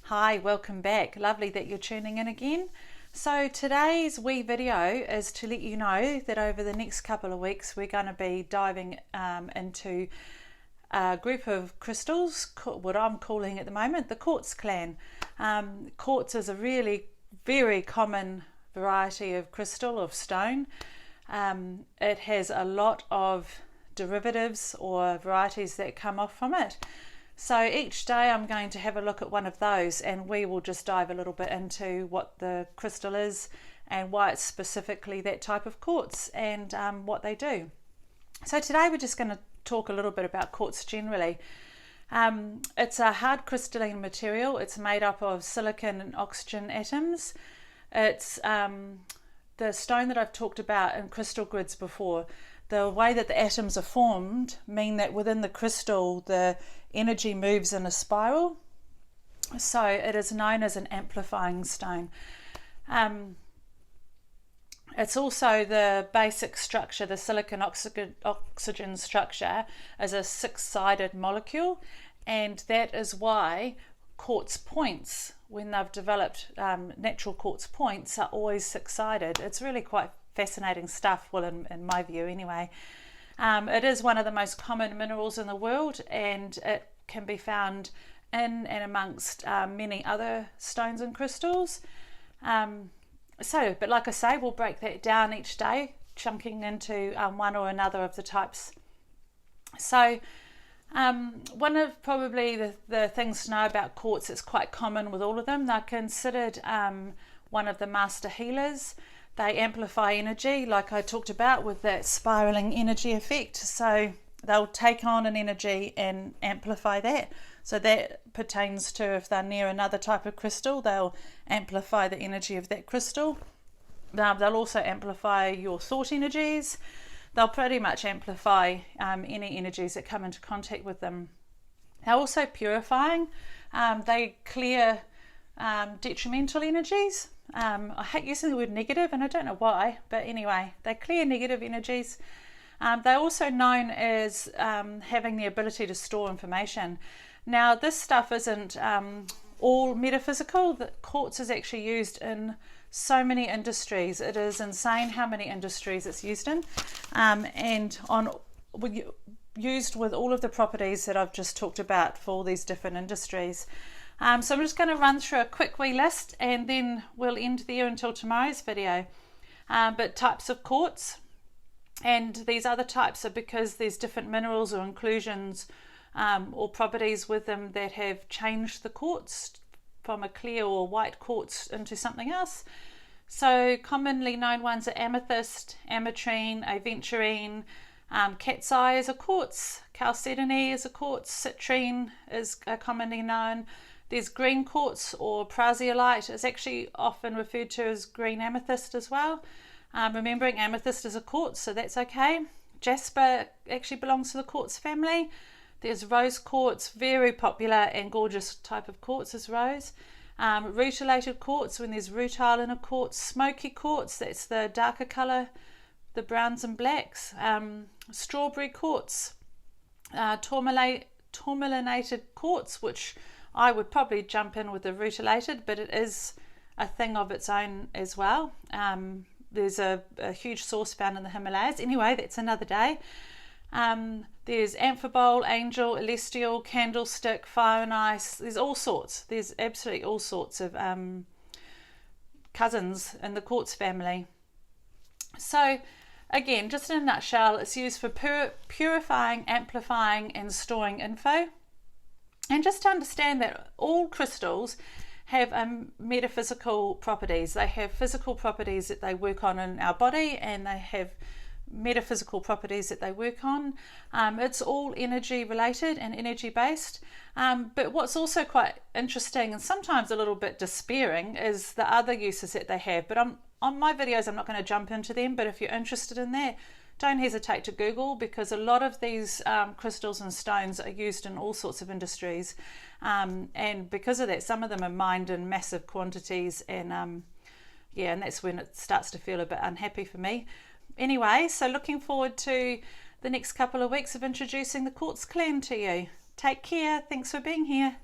Hi, welcome back. Lovely that you're tuning in again. So today's wee video is to let you know that over the next couple of weeks we're going to be diving into a group of crystals, what I'm calling at the moment the Quartz clan. Quartz is a really very common variety of crystal, of stone. It has a lot of derivatives or varieties that come off from it. So each day I'm going to have a look at one of those, and we will just dive a little bit into what the crystal is and why it's specifically that type of quartz and what they do. So today we're just going to talk a little bit about quartz generally. It's a hard crystalline material. It's made up of silicon and oxygen atoms. It's the stone that I've talked about in crystal grids before. The way that the atoms are formed mean that within the crystal the energy moves in a spiral, so it is known as an amplifying stone. It's also the basic structure, the silicon oxygen structure, is a six-sided molecule, and that is why quartz points, when they've developed natural quartz points, are always six-sided. It's really quite fascinating stuff, well, in my view anyway. It is one of the most common minerals in the world, and it can be found in and amongst many other stones and crystals. But like I say, we'll break that down each day, chunking into one or another of the types. So one of probably the things to know about quartz, it's quite common with all of them. They're considered one of the master healers. They amplify energy, like I talked about with that spiraling energy effect. So they'll take on an energy and amplify that. So that pertains to if they're near another type of crystal, they'll amplify the energy of that crystal. They'll also amplify your thought energies. They'll pretty much amplify any energies that come into contact with them. They're also purifying. They clear detrimental energies. I hate using the word negative, and I don't know why, but anyway, they clear negative energies. They're also known as having the ability to store information. Now, this stuff isn't all metaphysical. The quartz is actually used in so many industries. It is insane how many industries it's used in, and used with all of the properties that I've just talked about for all these different industries. So I'm just going to run through a quick wee list, and then we'll end there until tomorrow's video. But types of quartz, and these other types are because there's different minerals or inclusions or properties with them that have changed the quartz from a clear or white quartz into something else. So commonly known ones are amethyst, ametrine, aventurine, cat's eye is a quartz, chalcedony is a quartz, citrine is commonly known. There's green quartz, or prasiolite is actually often referred to as green amethyst as well. Remembering amethyst is a quartz, so that's okay. Jasper actually belongs to the quartz family. There's rose quartz, very popular and gorgeous type of quartz is rose. Rutilated quartz, when there's rutile in a quartz. Smoky quartz, that's the darker colour, the browns and blacks. Strawberry quartz. Tourmalinated quartz, which I would probably jump in with the rutilated, but it is a thing of its own as well. There's a huge source found in the Himalayas. Anyway, that's another day. There's amphibole, angel, celestial, candlestick, fire and ice. There's all sorts. There's absolutely all sorts of cousins in the quartz family. So again, just in a nutshell, it's used for purifying, amplifying and storing info. And just to understand that all crystals have metaphysical properties. They have physical properties that they work on in our body, and they have metaphysical properties that they work on. It's all energy related and energy based. But what's also quite interesting and sometimes a little bit despairing is the other uses that they have. But on my videos, I'm not going to jump into them, but if you're interested in that, don't hesitate to Google, because a lot of these crystals and stones are used in all sorts of industries, and because of that, some of them are mined in massive quantities, and and that's when it starts to feel a bit unhappy for me. Anyway, so looking forward to the next couple of weeks of introducing the Quartz clan to you. Take care. Thanks for being here.